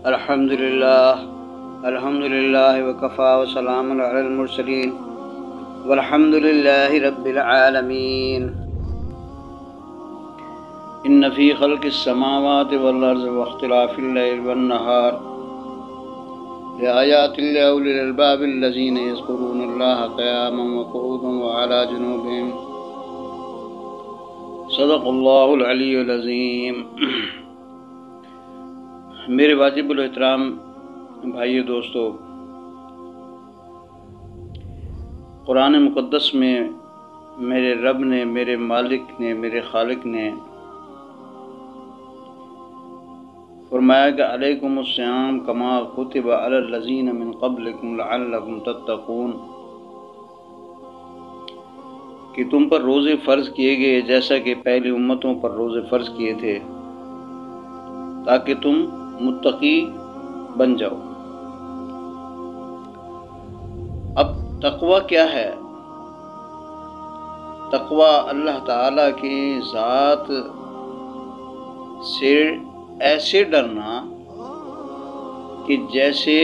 الحمد للہ وکفا وسلام علی المرسلین والحمد للہ رب العالمین۔ ان فی خلق السماوات والارض واختلاف اللیل والنہار لآیات لأولی الالباب الذین یذکرون اللہ قیاما وقعودا وعلی جنوبہم۔ صدق اللہ العلی العظیم۔ میرے واجب الاحترام بھائیو دوستو، قرآن مقدس میں میرے رب نے، میرے مالک نے، میرے خالق نے فرمایا کہ علیکم الصیام کما کتب علی الذین من قبلکم لعلکم تتقون، کہ تم پر روزے فرض کیے گئے جیسا کہ پہلی امتوں پر روزے فرض کیے تھے تاکہ تم متقی بن جاؤ۔ اب تقوی کیا ہے؟ تقوی اللہ تعالیٰ کی ذات سے ایسے ڈرنا کہ جیسے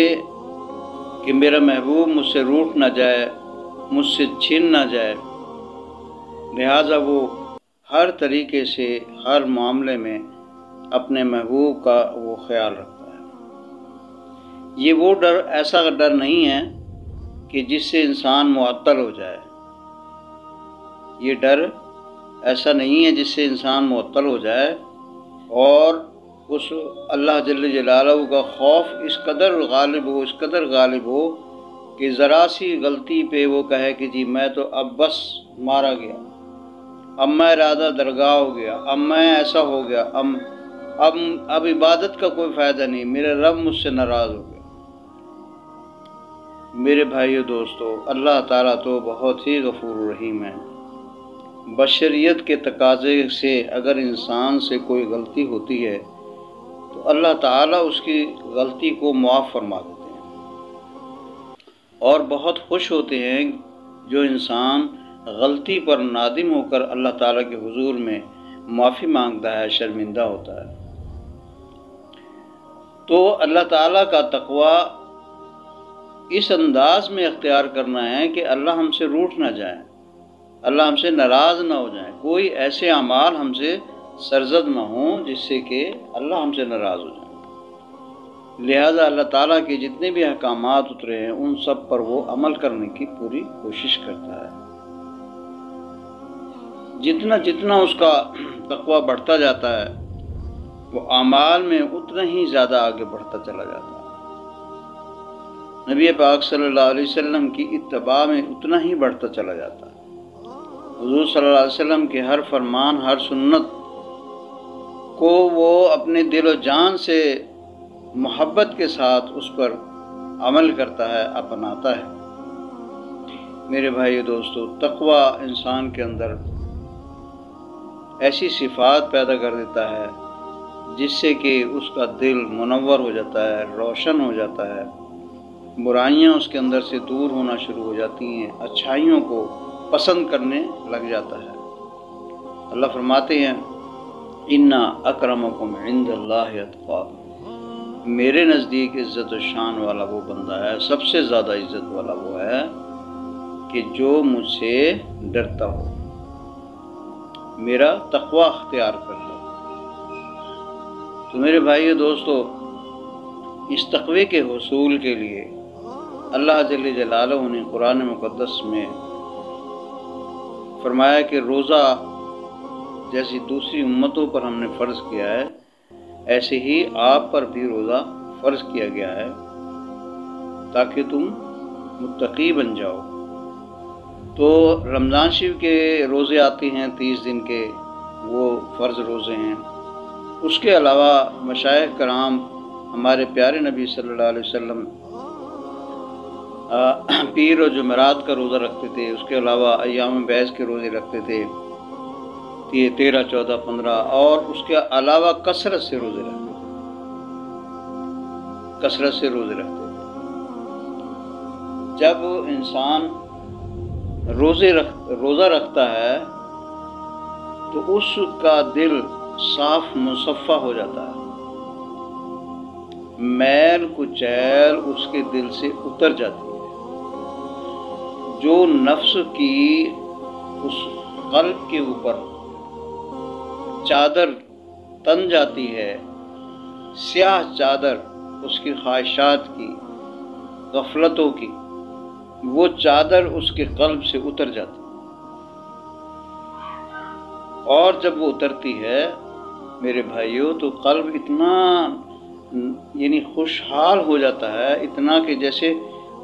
کہ میرا محبوب مجھ سے روٹھ نہ جائے، مجھ سے چھن نہ جائے، لہٰذا وہ ہر طریقے سے ہر معاملے میں اپنے محبوب کا وہ خیال رکھتا ہے۔ یہ وہ ڈر، ایسا ڈر نہیں ہے کہ جس سے انسان معطل ہو جائے۔ یہ ڈر ایسا نہیں ہے جس سے انسان معطل ہو جائے، اور اس اللہ جل جلالہ کا خوف اس قدر غالب ہو کہ ذرا سی غلطی پہ وہ کہے کہ جی میں تو اب بس مارا گیا، اب میں ارادہ درگاہ ہو گیا، اب میں ایسا ہو گیا، اب عبادت کا کوئی فائدہ نہیں، میرے رب مجھ سے ناراض ہو گیا۔ میرے بھائیو دوستو، اللہ تعالیٰ تو بہت ہی غفور رحیم ہے۔ بشریت کے تقاضے سے اگر انسان سے کوئی غلطی ہوتی ہے تو اللہ تعالیٰ اس کی غلطی کو معاف فرما دیتے ہیں، اور بہت خوش ہوتے ہیں جو انسان غلطی پر نادم ہو کر اللہ تعالیٰ کے حضور میں معافی مانگتا ہے، شرمندہ ہوتا ہے۔ تو اللہ تعالیٰ کا تقوی اس انداز میں اختیار کرنا ہے کہ اللہ ہم سے روٹھ نہ جائیں، اللہ ہم سے ناراض نہ ہو جائیں، کوئی ایسے اعمال ہم سے سرزد نہ ہوں جس سے کہ اللہ ہم سے ناراض ہو جائیں۔ لہذا اللہ تعالیٰ کے جتنے بھی احکامات اترے ہیں ان سب پر وہ عمل کرنے کی پوری کوشش کرتا ہے۔ جتنا اس کا تقوی بڑھتا جاتا ہے وہ اعمال میں اتنا ہی زیادہ آگے بڑھتا چلا جاتا ہے۔ نبی پاک صلی اللہ علیہ وسلم کی اتباع میں اتنا ہی بڑھتا چلا جاتا ہے۔ حضور صلی اللہ علیہ وسلم کے ہر فرمان، ہر سنت کو وہ اپنے دل و جان سے محبت کے ساتھ اس پر عمل کرتا ہے، اپناتا ہے۔ میرے بھائی دوستو، تقوی انسان کے اندر ایسی صفات پیدا کر دیتا ہے جس سے کہ اس کا دل منور ہو جاتا ہے، روشن ہو جاتا ہے، برائیاں اس کے اندر سے دور ہونا شروع ہو جاتی ہیں، اچھائیوں کو پسند کرنے لگ جاتا ہے۔ اللہ فرماتے ہیں اِنَّ أَكْرَمَكُمْ عِنْدَ اللَّهِ أَتْقَاكُمْ، میرے نزدیک عزت و شان والا وہ بندہ ہے، سب سے زیادہ عزت والا وہ ہے کہ جو مجھ سے ڈرتا ہو، میرا تقوی اختیار کر لو۔ تو میرے بھائیو دوستو، اس تقوی کے حصول کے لیے اللہ جل جلالہ نے قرآن مقدس میں فرمایا کہ روزہ جیسی دوسری امتوں پر ہم نے فرض کیا ہے، ایسے ہی آپ پر بھی روزہ فرض کیا گیا ہے تاکہ تم متقی بن جاؤ۔ تو رمضان شریف کے روزے آتے ہیں 30 دن کے، وہ فرض روزے ہیں۔ اس کے علاوہ مشائخ کرام ہمارے پیارے نبی صلی اللہ علیہ وسلم پیر و جمعرات کا روزہ رکھتے تھے، اس کے علاوہ ایام بیض کے روزے رکھتے تھے 13، 14، 15، اور اس کے علاوہ کثرت سے روزے رکھتے تھے۔ جب انسان روزہ رکھتا ہے تو اس کا دل صاف مصفہ ہو جاتا ہے، میل کچیل اس کے دل سے اتر جاتی ہے۔ جو نفس کی اس قلب کے اوپر چادر تن جاتی ہے، سیاہ چادر اس کی خواہشات کی، غفلتوں کی، وہ چادر اس کے قلب سے اتر جاتی ہے۔ اور جب وہ اترتی ہے میرے بھائیوں تو قلب اتنا یعنی خوشحال ہو جاتا ہے، اتنا کہ جیسے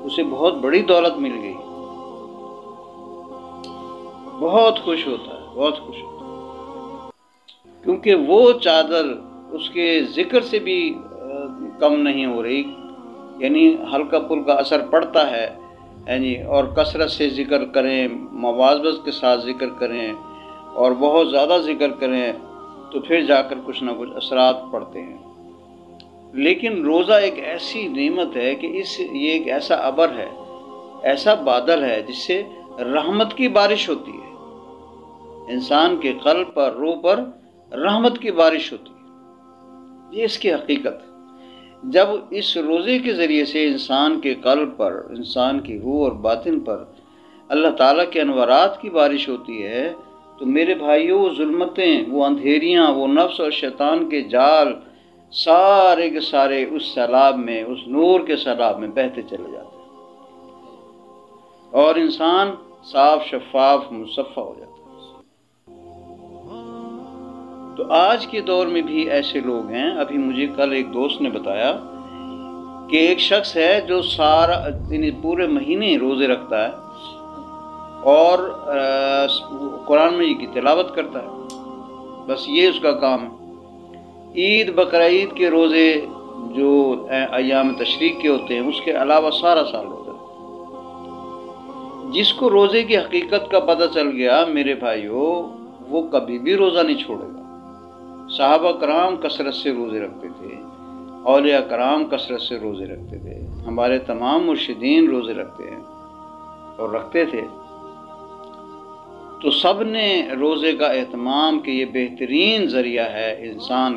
اسے بہت بڑی دولت مل گئی، بہت خوش ہوتا ہے، بہت خوش ہوتا ہے، کیونکہ وہ چادر اس کے ذکر سے بھی کم نہیں ہو رہی، یعنی ہلکا پھلکا اثر پڑتا ہے یعنی، اور کثرت سے ذکر کریں، مواظبت کے ساتھ ذکر کریں اور بہت زیادہ ذکر کریں تو پھر جا کر کچھ نہ کچھ اثرات پڑتے ہیں۔ لیکن روزہ ایک ایسی نعمت ہے کہ یہ ایک ایسا ابر ہے، ایسا بادل ہے جس سے رحمت کی بارش ہوتی ہے، انسان کے قلب پر، روح پر رحمت کی بارش ہوتی ہے۔ یہ اس کی حقیقت ہے۔ جب اس روزے کے ذریعے سے انسان کے قلب پر، انسان کی روح اور باطن پر اللہ تعالیٰ کے انوارات کی بارش ہوتی ہے تو میرے بھائیوں وہ ظلمتیں، وہ اندھیریاں، وہ نفس اور شیطان کے جال سارے کے سارے اس سیلاب میں، اس نور کے سیلاب میں بہتے چلے جاتے ہیں اور انسان صاف شفاف مصفا ہو جاتا ہے۔ تو آج کے دور میں بھی ایسے لوگ ہیں۔ ابھی مجھے کل ایک دوست نے بتایا کہ ایک شخص ہے جو پورے مہینے روزے رکھتا ہے اور قرآن مجید کی تلاوت کرتا ہے، بس یہ اس کا کام ہے۔ عید بقرعید کے روزے جو ایام تشریق کے ہوتے ہیں اس کے علاوہ سارا سال روزہ۔ جس کو روزے کی حقیقت کا پتہ چل گیا میرے بھائیوں، وہ کبھی بھی روزہ نہیں چھوڑے گا۔ صحابہ کرام کثرت سے روزے رکھتے تھے، اولیاء کرام کثرت سے روزے رکھتے تھے، ہمارے تمام مرشدین روزے رکھتے ہیں اور رکھتے تھے۔ تو سب نے روزے کا اہتمام کہ یہ بہترین ذریعہ ہے انسان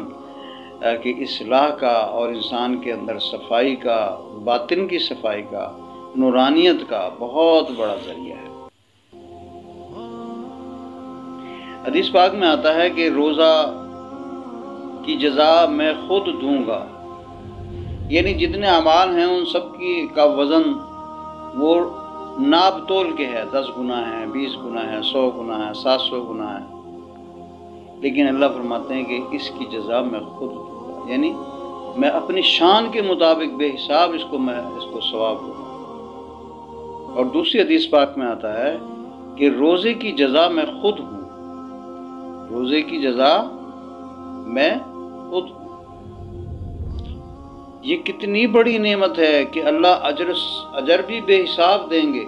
کی اصلاح کا اور انسان کے اندر صفائی کا، باطن کی صفائی کا، نورانیت کا بہت بڑا ذریعہ ہے۔ حدیث پاک میں آتا ہے کہ روزہ کی جزا میں خود دوں گا، یعنی جتنے اعمال ہیں ان سب کا وزن وہ ناپ تول کے ہے، 10 گنا ہے، 20 گنا ہے، 100 گنا ہے، 700 گنا ہے، لیکن اللہ فرماتے ہیں کہ اس کی جزا میں خود دوں گا، یعنی میں اپنی شان کے مطابق بے حساب اس کو ثواب دوں گا۔ اور دوسری حدیث پاک میں آتا ہے کہ روزے کی جزا میں خود ہوں، روزے کی جزا میں خود ہوں۔ یہ کتنی بڑی نعمت ہے کہ اللہ اجر بھی بے حساب دیں گے،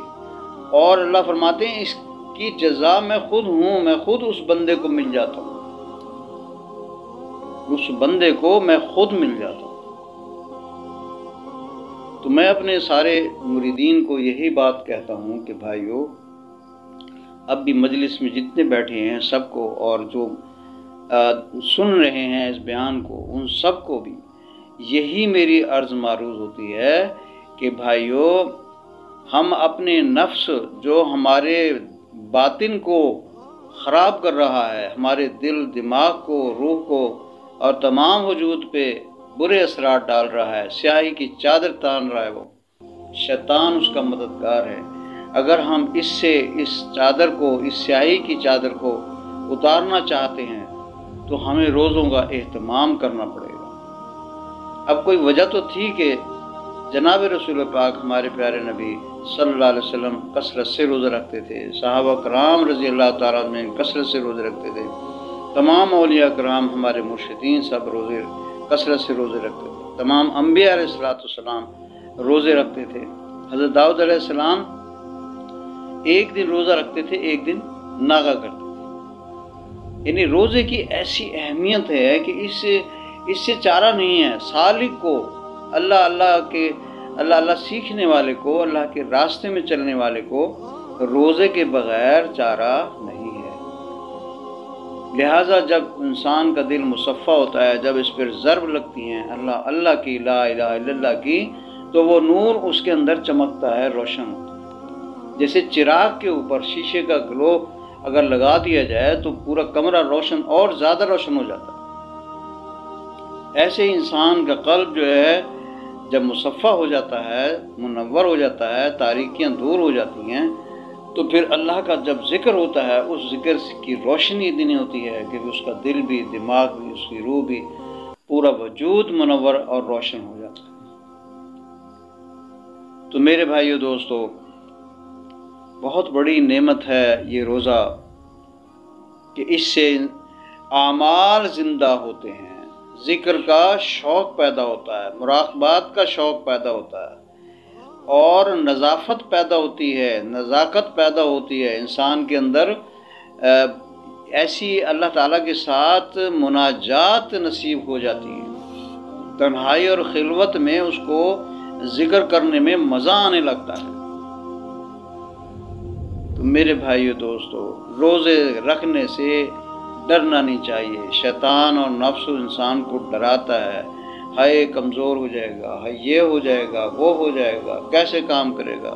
اور اللہ فرماتے ہیں اس کی جزا میں خود ہوں، میں خود اس بندے کو مل جاتا ہوں، اس بندے کو میں خود مل جاتا ہوں۔ تو میں اپنے سارے مریدین کو یہی بات کہتا ہوں کہ بھائیو، اب بھی مجلس میں جتنے بیٹھے ہیں سب کو، اور جو سن رہے ہیں اس بیان کو، ان سب کو بھی یہی میری عرض معروض ہوتی ہے کہ بھائیو، ہم اپنے نفس جو ہمارے باطن کو خراب کر رہا ہے، ہمارے دل دماغ کو، روح کو اور تمام وجود پہ برے اثرات ڈال رہا ہے، سیاہی کی چادر تان رہا ہے، وہ شیطان اس کا مددگار ہے۔ اگر ہم اس چادر کو، اس سیاہی کی چادر کو اتارنا چاہتے ہیں تو ہمیں روزوں کا اہتمام کرنا پڑے گا۔ اب کوئی وجہ تو تھی کہ جناب رسول پاک ہمارے پیارے نبی صلی اللہ علیہ وسلم کثرت سے روزہ رکھتے تھے، صحابہ کرام رضی اللہ تعالیٰ عنہ کثرت سے روزے رکھتے تھے، تمام اولیاء کرام ہمارے مرشدین سب کثرت سے روزے رکھتے تھے، تمام انبیاء علیہ السلام روزے رکھتے تھے۔ حضرت داؤد علیہ السلام ایک دن روزہ رکھتے تھے، ایک دن ناغہ کرتے تھے۔ یعنی روزے کی ایسی اہمیت ہے کہ اس سے چارہ نہیں ہے۔ سالک کو، اللہ سیکھنے والے کو، اللہ کے راستے میں چلنے والے کو روزے کے بغیر چارہ نہیں ہے۔ لہٰذا جب انسان کا دل مصفہ ہوتا ہے، جب اس پر ضرب لگتی ہیں اللہ اللہ کی، لا الہ الا اللہ کی، تو وہ نور اس کے اندر چمکتا ہے، روشن ہوتا ہے۔ جیسے چراغ کے اوپر شیشے کا گلو اگر لگا دیا جائے تو پورا کمرہ روشن اور زیادہ روشن ہو جاتا ہے۔ ایسے ہی انسان کا قلب جو ہے جب مصفہ ہو جاتا ہے، منور ہو جاتا ہے، تاریکیاں دور ہو جاتی ہیں، تو پھر اللہ کا جب ذکر ہوتا ہے، اس ذکر کی روشنی اتنی ہوتی ہے کہ اس کا دل بھی، دماغ بھی، اس کی روح بھی، پورا وجود منور اور روشن ہو جاتا ہے۔ تو میرے بھائیو دوستو، بہت بڑی نعمت ہے یہ روزہ کہ اس سے اعمال زندہ ہوتے ہیں، ذکر کا شوق پیدا ہوتا ہے، مراقبات کا شوق پیدا ہوتا ہے، اور نظافت پیدا ہوتی ہے، نزاکت پیدا ہوتی ہے انسان کے اندر، ایسی اللہ تعالیٰ کے ساتھ مناجات نصیب ہو جاتی ہے، تنہائی اور خلوت میں اس کو ذکر کرنے میں مزہ آنے لگتا ہے۔ تو میرے بھائیو دوستو، روزے رکھنے سے ڈرنا نہیں چاہیے۔ شیطان اور نفس انسان کو ڈراتا ہے، ہائے کمزور ہو جائے گا، ہائے یہ ہو جائے گا، وہ ہو جائے گا، کیسے کام کرے گا۔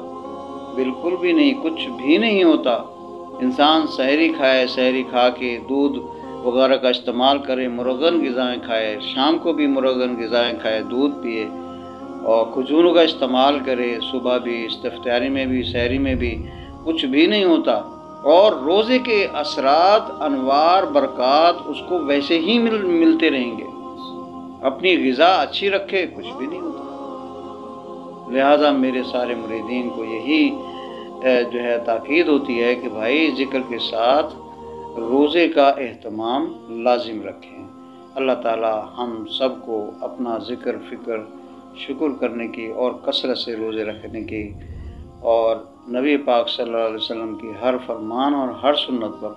بالکل بھی نہیں، کچھ بھی نہیں ہوتا۔ انسان سحری کھائے، سحری کھا کے دودھ وغیرہ کا استعمال کرے، مرغن غذائیں کھائے، شام کو بھی مرغن غذائیں کھائے، دودھ پیے، اور کھجوروں کا استعمال کرے، صبح بھی، استفطاری میں بھی، سحری میں بھی، کچھ بھی نہیں ہوتا۔ اور روزے کے اثرات، انوار، برکات اس کو ویسے ہی ملتے رہیں گے۔ اپنی غذا اچھی رکھے، کچھ بھی نہیں ہوتا۔ لہٰذا میرے سارے مریدین کو یہی جو ہے تاکید ہوتی ہے کہ بھائی ذکر کے ساتھ روزے کا اہتمام لازم رکھیں۔ اللہ تعالی ہم سب کو اپنا ذکر، فکر، شکر کرنے کی اور کثرت سے روزے رکھنے کی، اور نبی پاک صلی اللہ علیہ وسلم کی ہر فرمان اور ہر سنت پر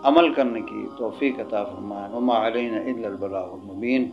عمل کرنے کی توفیق عطا فرمائے۔ وما علینا الا البلاغ المبین۔